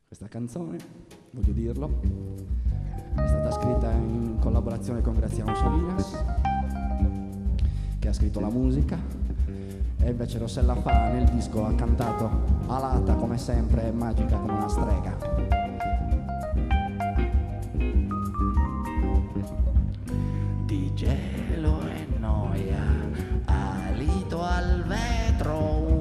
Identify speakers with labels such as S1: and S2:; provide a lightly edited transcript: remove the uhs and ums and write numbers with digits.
S1: Questa canzone, voglio dirlo, è stata scritta in collaborazione con Graziano Solinas, che ha scritto la musica, e invece Rossella Fa nel disco ha cantato alata come sempre e magica come una strega. Di gelo e noia, alito al vetro,